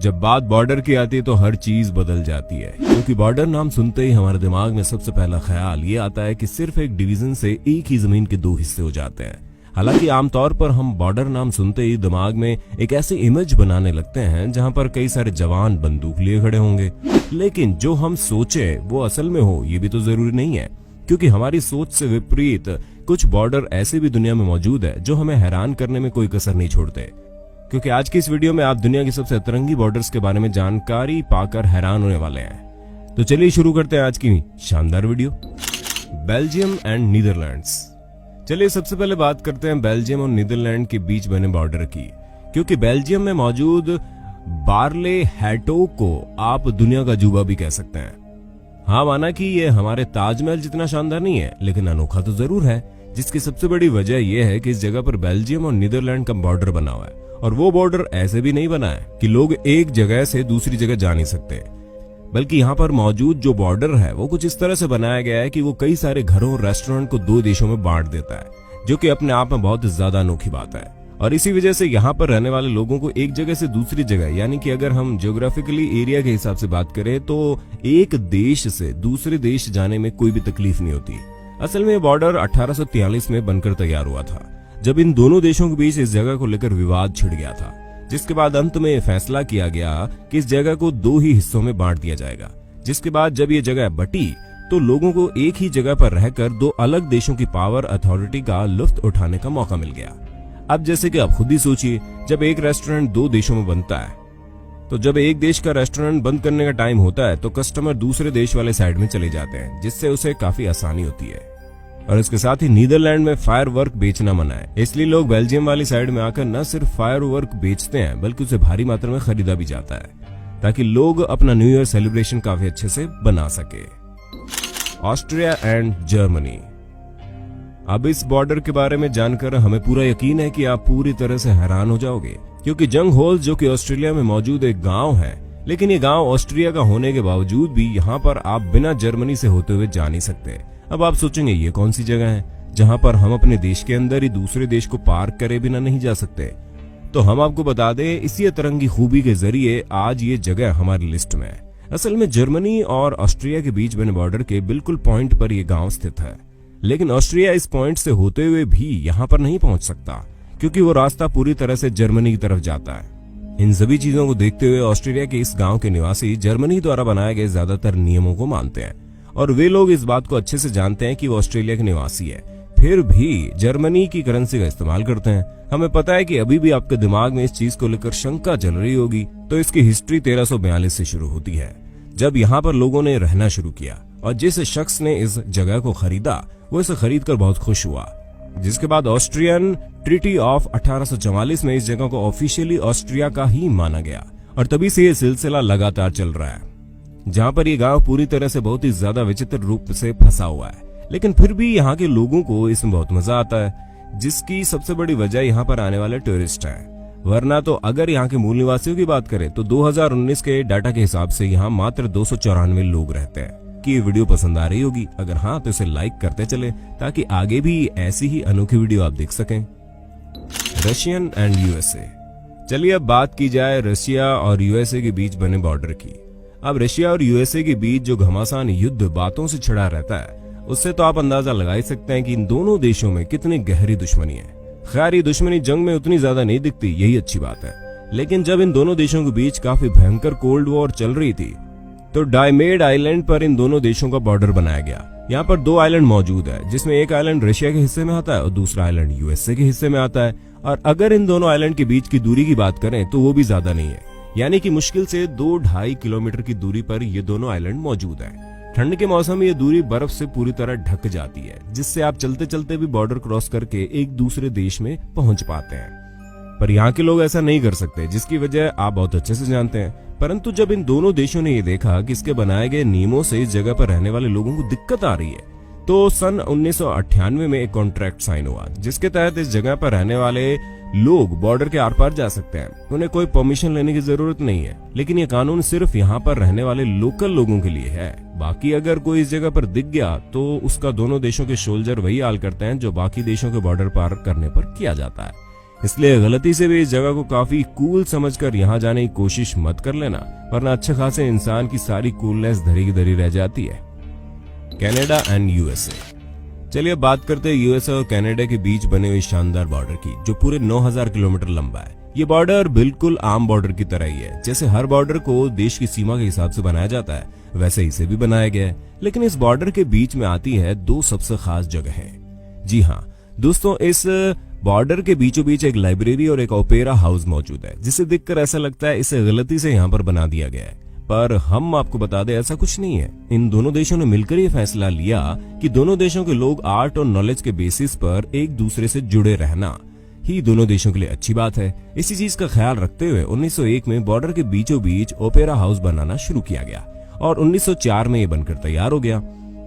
जब बात बॉर्डर की आती है तो हर चीज बदल जाती है, क्योंकि बॉर्डर नाम सुनते ही हमारे दिमाग में सबसे पहला ख्याल ये आता है कि सिर्फ एक डिवीजन से एक ही जमीन के दो हिस्से हो जाते हैं। हालांकि आमतौर पर हम बॉर्डर नाम सुनते ही दिमाग में एक ऐसी इमेज बनाने लगते हैं जहां पर कई सारे जवान बंदूक लिए खड़े होंगे, लेकिन जो हम सोचे वो असल में हो ये भी तो जरूरी नहीं है, क्योंकि हमारी सोच से विपरीत कुछ बॉर्डर ऐसे भी दुनिया में मौजूद है जो हमें हैरान करने में कोई कसर नहीं छोड़ते। क्योंकि आज की इस वीडियो में आप दुनिया की सबसे अतरंगी बॉर्डर्स के बारे में जानकारी पाकर हैरान होने वाले हैं। तो चलिए शुरू करते हैं आज की शानदार वीडियो। Belgium and Netherlands. चलिए सबसे पहले बात करते हैं बेल्जियम और नीदरलैंड के बीच बने बॉर्डर की, क्योंकि बेल्जियम में मौजूद बार्ले हैटोग को आप दुनिया का अजूबा भी कह सकते हैं। हाँ, माना कि ये हमारे ताजमहल जितना शानदार नहीं है, लेकिन अनोखा तो जरूर है, जिसकी सबसे बड़ी वजह यह है कि इस जगह पर बेल्जियम और नीदरलैंड का बॉर्डर बना हुआ है, और वो बॉर्डर ऐसे भी नहीं बना है कि लोग एक जगह से दूसरी जगह जा नहीं सकते, बल्कि यहाँ पर मौजूद जो बॉर्डर है वो कुछ इस तरह से बनाया गया है कि वो कई सारे घरों और रेस्टोरेंट को दो देशों में बांट देता है, जो कि अपने आप में बहुत ज्यादा अनोखी बात है। और इसी वजह से यहाँ पर रहने वाले लोगों को एक जगह से दूसरी जगह, यानी कि अगर हम ज्योग्राफिकली एरिया के हिसाब से बात करें तो एक देश से दूसरे देश जाने में कोई भी तकलीफ नहीं होती। असल में बॉर्डर 1843 में बनकर तैयार हुआ था, जब इन दोनों देशों के बीच इस जगह को लेकर विवाद छिड़ गया था, जिसके बाद अंत में फैसला किया गया कि इस जगह को दो ही हिस्सों में बांट दिया जाएगा। जिसके बाद जब ये जगह बटी तो लोगों को एक ही जगह पर रहकर दो अलग देशों की पावर अथॉरिटी का लुत्फ उठाने का मौका मिल गया। अब जैसे कि आप खुद ही सोचिए, जब एक रेस्टोरेंट दो देशों में बनता है तो जब एक देश का रेस्टोरेंट बंद करने का टाइम होता है तो कस्टमर दूसरे देश वाले साइड में चले जाते हैं, जिससे उसे काफी आसानी होती है। और इसके साथ ही नीदरलैंड में फायर वर्क बेचना मना है, इसलिए लोग बेल्जियम वाली साइड में आकर न सिर्फ फायर वर्क बेचते हैं बल्कि उसे भारी मात्रा में खरीदा भी जाता है, ताकि लोग अपना न्यू ईयर सेलिब्रेशन काफी अच्छे से बना सके। Austria and Germany. अब इस बॉर्डर के बारे में जानकर हमें पूरा यकीन है कि आप पूरी तरह से हैरान हो जाओगे, क्योंकि जंगहोल जो कि ऑस्ट्रेलिया में मौजूद एक गांव है, लेकिन ये गांव ऑस्ट्रिया का होने के बावजूद भी यहाँ पर आप बिना जर्मनी से होते हुए जा नहीं सकते। अब आप सोचेंगे ये कौन सी जगह है जहां पर हम अपने देश के अंदर ही दूसरे देश को पार करे बिना नहीं जा सकते। तो हम आपको बता दें, इसी अतरंगी खूबी के जरिए आज ये जगह हमारी लिस्ट में है। असल में जर्मनी और ऑस्ट्रिया के बीच बने बॉर्डर के बिल्कुल पॉइंट पर यह गांव स्थित है, लेकिन ऑस्ट्रिया इस पॉइंट से होते हुए भी यहाँ पर नहीं पहुंच सकता, क्योंकि वो रास्ता पूरी तरह से जर्मनी की तरफ जाता है। इन सभी चीजों को देखते हुए ऑस्ट्रेलिया के इस गांव के निवासी जर्मनी द्वारा बनाए गए ज्यादातर नियमों को मानते हैं, और वे लोग इस बात को अच्छे से जानते हैं कि वो ऑस्ट्रेलिया के निवासी है, फिर भी जर्मनी की करेंसी का इस्तेमाल करते हैं। हमें पता है कि अभी भी आपके दिमाग में इस चीज को लेकर शंका चल रही होगी, तो इसकी हिस्ट्री 1342 से शुरू होती है, जब यहाँ पर लोगों ने रहना शुरू किया, और जिस शख्स ने इस जगह को खरीदा वो इसे खरीदकर बहुत खुश हुआ। जिसके बाद ऑस्ट्रियन ट्रीटी ऑफ 1844 में इस जगह को ऑफिशियली ऑस्ट्रिया का ही माना गया, और तभी से ये सिलसिला लगातार चल रहा है, जहां पर ये गांव पूरी तरह से बहुत ही ज्यादा विचित्र रूप से फंसा हुआ है, लेकिन फिर भी यहाँ के लोगों को इसमें बहुत मजा आता है, जिसकी सबसे बड़ी वजह यहाँ पर आने वाले टूरिस्ट हैं। वरना तो अगर यहाँ के मूल निवासियों की बात करें तो 2019 के डाटा के हिसाब से यहाँ मात्र 294 लोग रहते हैं। कि ये वीडियो पसंद आ रही होगी, अगर हाँ तो इसे लाइक करते चले, ताकि आगे भी ऐसी ही अनोखी वीडियो आप देख सकें। Russian and USA. चलिए अब बात की जाए रशिया और यूएसए के बीच बने बॉर्डर की। अब रशिया और यूएसए के बीच जो घमासान युद्ध बातों से छिड़ा रहता है, उससे तो आप अंदाजा लगा ही सकते हैं कि इन दोनों देशों में कितनी गहरी दुश्मनी है। खैर, ये दुश्मनी जंग में उतनी ज्यादा नहीं दिखती, यही अच्छी बात है, लेकिन जब इन दोनों देशों के बीच काफी भयंकर कोल्ड वॉर चल रही थी तो डायमेड आइलैंड पर इन दोनों देशों का बॉर्डर बनाया गया। यहाँ पर दो आइलैंड मौजूद है, जिसमें एक आइलैंड रशिया के हिस्से में आता है और दूसरा आइलैंड यूएसए के हिस्से में आता है। और अगर इन दोनों आइलैंड के बीच की दूरी की बात करें तो वो भी ज्यादा नहीं है, यानी कि मुश्किल से 2-2.5 किलोमीटर की दूरी पर ये दोनों आइलैंड मौजूद है। ठंड के मौसम में ये दूरी बर्फ से पूरी तरह ढक जाती है, जिससे आप चलते चलते भी बॉर्डर क्रॉस करके एक दूसरे देश में पहुंच पाते हैं। पर यहाँ के लोग ऐसा नहीं कर सकते, जिसकी वजह आप बहुत अच्छे से जानते हैं। परंतु जब इन दोनों देशों ने ये देखा कि इसके बनाए गए नियमों से इस जगह पर रहने वाले लोगों को दिक्कत आ रही है, तो सन 1998 में एक कॉन्ट्रैक्ट साइन हुआ, जिसके तहत इस जगह पर रहने वाले लोग बॉर्डर के आर पार जा सकते हैं। उन्हें कोई परमिशन लेने की जरूरत नहीं है, लेकिन ये कानून सिर्फ यहाँ पर रहने वाले लोकल लोगों के लिए है। बाकी अगर कोई इस जगह पर दिख गया तो उसका दोनों देशों के सोल्जर वही हाल करते हैं जो बाकी देशों के बॉर्डर पार करने पर किया जाता है। इसलिए गलती से भी इस जगह को काफी कूल समझकर यहाँ जाने की कोशिश मत कर लेना, वरना अच्छे खासे इंसान की सारी कूलनेस धरी की धरी रह जाती है। Canada and USA. चलिए बात करते हैं यूएसए और कनाडा के बीच बने हुए शानदार बॉर्डर की, जो पूरे 9000 किलोमीटर लंबा है। ये बॉर्डर बिल्कुल आम बॉर्डर की तरह ही है। जैसे हर बॉर्डर को देश की सीमा के हिसाब से बनाया जाता है, वैसे इसे भी बनाया गया है। लेकिन इस बॉर्डर के बीच में आती है दो सबसे खास जगहें। जी हाँ दोस्तों, इस बॉर्डर के बीचों बीच एक लाइब्रेरी और एक ओपेरा हाउस मौजूद है, जिसे देखकर ऐसा लगता है इसे गलती से यहाँ पर बना दिया गया है। पर हम आपको बता दें ऐसा कुछ नहीं है। इन दोनों देशों ने मिलकर ये फैसला लिया कि दोनों देशों के लोग आर्ट और नॉलेज के बेसिस पर एक दूसरे से जुड़े रहना ही दोनों देशों के लिए अच्छी बात है। इसी चीज का ख्याल रखते हुए 1901 में बॉर्डर के बीचों बीच ओपेरा हाउस बनाना शुरू किया गया और 1904 में ये बनकर तैयार हो गया।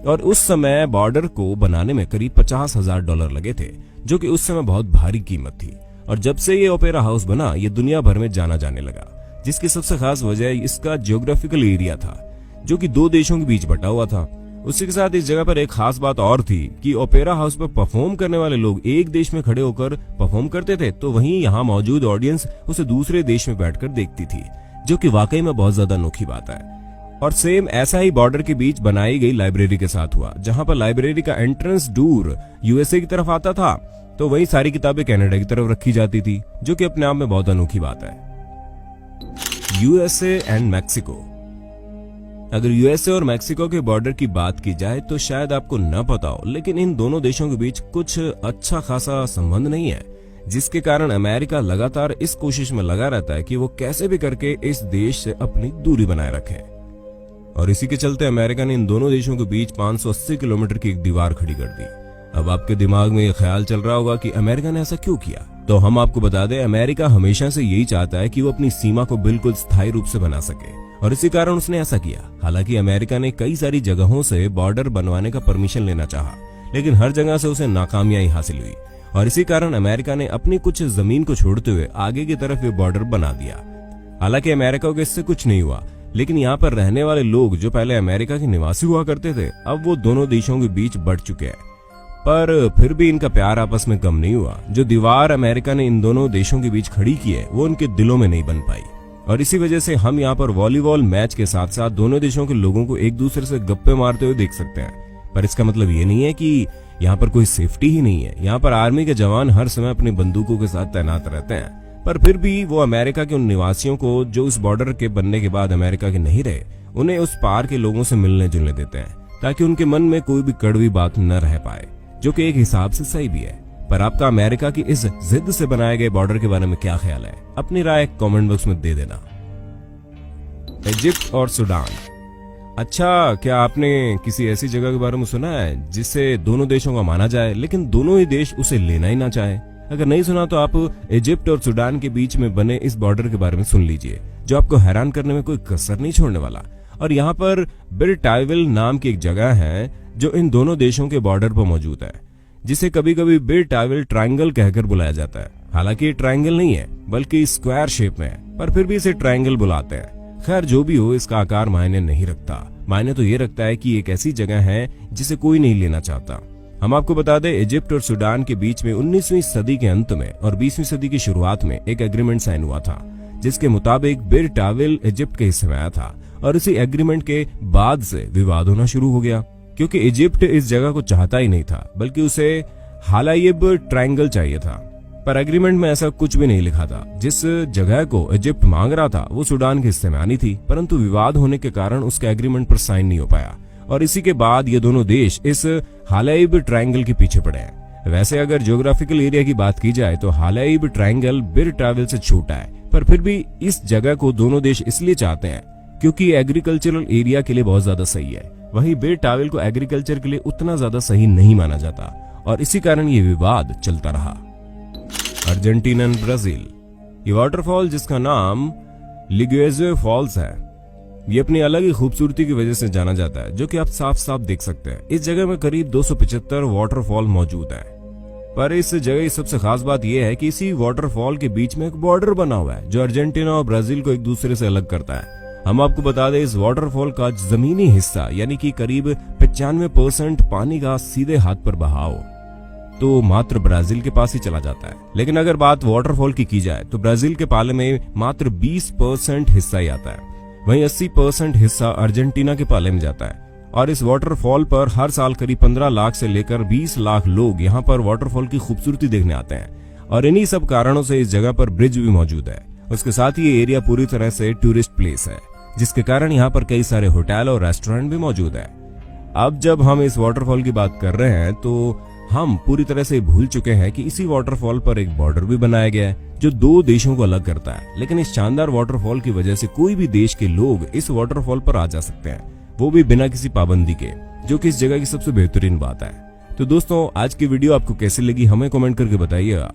और उस समय बॉर्डर को बनाने में करीब $50,000 लगे थे, जो कि उस समय बहुत भारी कीमत थी। और जब से ये ओपेरा हाउस बना, ये दुनिया भर में जाना जाने लगा, जिसकी सबसे खास वजह इसका जियोग्राफिकल एरिया था, जो कि दो देशों के बीच बटा हुआ था। उसी के साथ इस जगह पर एक खास बात और थी कि ओपेरा हाउस पर परफॉर्म करने वाले लोग एक देश में खड़े होकर परफॉर्म करते थे, तो वहीं यहाँ मौजूद ऑडियंस उसे दूसरे देश में बैठकर देखती थी, जो कि वाकई में बहुत ज्यादा अनोखी बात है। और सेम ऐसा ही बॉर्डर के बीच बनाई गई लाइब्रेरी के साथ हुआ, जहां पर लाइब्रेरी का एंट्रेंस डोर यूएसए की तरफ आता था, तो वही सारी किताबें कनाडा की तरफ रखी जाती थी, जो कि अपने आप में बहुत अनोखी बात है। USA and Mexico. अगर यूएसए और मैक्सिको के बॉर्डर की बात की जाए तो शायद आपको न पता हो, लेकिन इन दोनों देशों के बीच कुछ अच्छा खासा संबंध नहीं है, जिसके कारण अमेरिका लगातार इस कोशिश में लगा रहता है कि वो कैसे भी करके इस देश से अपनी दूरी बनाए रखे। और इसी के चलते अमेरिका ने इन दोनों देशों के बीच 580 किलोमीटर की एक दीवार खड़ी कर दी। अब आपके दिमाग में ये ख्याल चल रहा होगा कि अमेरिका ने ऐसा क्यों किया, तो हम आपको बता दें, अमेरिका हमेशा से यही चाहता है कि वो अपनी सीमा को बिल्कुल स्थायी रूप से बना सके, और इसी कारण उसने ऐसा किया। हालांकि अमेरिका ने कई सारी जगहों से बॉर्डर बनवाने का परमिशन लेना चाहा, लेकिन हर जगह से उसे नाकामयाबी हासिल हुई, और इसी कारण अमेरिका ने अपनी कुछ जमीन को छोड़ते हुए आगे की तरफ ये बॉर्डर बना दिया। हालांकि अमेरिका को इससे कुछ नहीं हुआ, लेकिन यहाँ पर रहने वाले लोग जो पहले अमेरिका के निवासी हुआ करते थे, अब वो दोनों देशों के बीच बढ़ चुके हैं। पर फिर भी इनका प्यार आपस में कम नहीं हुआ। जो दीवार अमेरिका ने इन दोनों देशों के बीच खड़ी की है, वो उनके दिलों में नहीं बन पाई, और इसी वजह से हम यहाँ पर वॉलीबॉल मैच के साथ साथ दोनों देशों के लोगों को एक दूसरे से गप्पे मारते हुए देख सकते हैं। पर इसका मतलब ये नहीं है कि यहाँ पर कोई सेफ्टी ही नहीं है। यहाँ पर आर्मी के जवान हर समय अपनी बंदूकों के साथ तैनात रहते हैं, पर फिर भी वो अमेरिका के उन निवासियों को जो उस बॉर्डर के बनने के बाद अमेरिका के नहीं रहे, उन्हें उस पार के लोगों से मिलने जुलने देते हैं, ताकि उनके मन में कोई भी कड़वी बात न रह पाए, जो कि एक हिसाब से सही भी है। पर आपका अमेरिका की इस जिद से बनाए गए बॉर्डर के बारे में क्या ख्याल है? अपनी राय कमेंट बॉक्स में दे देना। इजिप्ट और सूडान। अच्छा, क्या आपने किसी ऐसी जगह के बारे में सुना है जिसे दोनों देशों का माना जाए, लेकिन दोनों ही देश उसे लेना ही ना चाहे? अगर नहीं सुना तो आप इजिप्ट और सूडान के बीच में बने इस बॉर्डर के बारे में सुन लीजिए, जो आपको हैरान करने में कोई कसर नहीं छोड़ने वाला। और यहाँ पर बिर टाइविल नाम की एक जगह है जो इन दोनों देशों के बॉर्डर पर मौजूद है, जिसे कभी कभी बिर टाइविल ट्रायंगल कहकर बुलाया जाता है। हालांकि ये ट्रायंगल नहीं है, बल्कि स्क्वायर शेप में है, पर फिर भी इसे ट्रायंगल बुलाते हैं। खैर जो भी हो, इसका आकार मायने नहीं रखता। मायने तो ये रखता है कि एक ऐसी जगह है जिसे कोई नहीं लेना चाहता। हम आपको बता दें, इजिप्ट और सूडान के बीच में 19वीं सदी के अंत में और 20वीं सदी की शुरुआत में एक एग्रीमेंट साइन हुआ था, जिसके मुताबिक बिर टाविल इजिप्ट के हिस्से में आया था। और इसी एग्रीमेंट के बाद से विवाद होना शुरू हो गया, क्योंकि इजिप्ट इस जगह को चाहता ही नहीं था, बल्कि उसे हालाइब ट्रायंगल चाहिए था। पर एग्रीमेंट में ऐसा कुछ भी नहीं लिखा था। जिस जगह को इजिप्ट मांग रहा था वो सूडान के हिस्से में आनी थी, परंतु विवाद होने के कारण उसके एग्रीमेंट पर साइन नहीं हो पाया, और इसी के बाद ये दोनों देश इस हालाइब ट्रायंगल के पीछे पड़े हैं। वैसे अगर ज्योग्राफिकल एरिया की बात की जाए तो हालाइब ट्रायंगल बिर टाविल से छोटा है, पर फिर भी इस जगह को दोनों देश इसलिए चाहते हैं क्योंकि एग्रीकल्चरल एरिया के लिए बहुत ज्यादा सही है। वहीं बिर टाविल को एग्रीकल्चर के लिए उतना ज्यादा सही नहीं माना जाता, और इसी कारण ये विवाद चलता रहा। Argentina and Brazil. ये वाटरफॉल, जिसका नाम लिग्युएज़ो फॉल्स है, ये अपनी अलग ही खूबसूरती की वजह से जाना जाता है, जो कि आप साफ साफ देख सकते हैं। इस जगह में करीब 275 वाटरफॉल मौजूद है। पर इस जगह की सबसे खास बात यह है कि इसी वाटरफॉल के बीच में एक बॉर्डर बना हुआ है, जो अर्जेंटीना और ब्राजील को एक दूसरे से अलग करता है। हम आपको बता दें, इस वाटरफॉल का जमीनी हिस्सा यानी कि करीब 95% पानी का सीधे हाथ पर बहाव तो मात्र ब्राजील के पास ही चला जाता है। लेकिन अगर बात वाटरफॉल की जाए तो ब्राजील के पाले में मात्र 20% हिस्सा ही आता है, वहीं 80% हिस्सा अर्जेंटीना के पाले में जाता है। और इस वाटरफॉल पर हर साल करीब 15 लाख से लेकर 20 लाख लोग यहाँ पर वाटरफॉल की खूबसूरती देखने आते हैं और इन्हीं सब कारणों से इस जगह पर ब्रिज भी मौजूद है। उसके साथ ही ये एरिया पूरी तरह से टूरिस्ट प्लेस है, जिसके कारण यहाँ पर कई सारे होटल और रेस्टोरेंट भी मौजूद है। अब जब हम इस वाटरफॉल की बात कर रहे हैं तो हम पूरी तरह से भूल चुके हैं कि इसी वाटरफॉल पर एक बॉर्डर भी बनाया गया है जो दो देशों को अलग करता है। लेकिन इस शानदार वाटरफॉल की वजह से कोई भी देश के लोग इस वाटरफॉल पर आ जा सकते हैं, वो भी बिना किसी पाबंदी के, जो कि इस जगह की सबसे बेहतरीन बात है। तो दोस्तों, आज की वीडियो आपको कैसी लगी हमें कमेंट करके बताइएगा।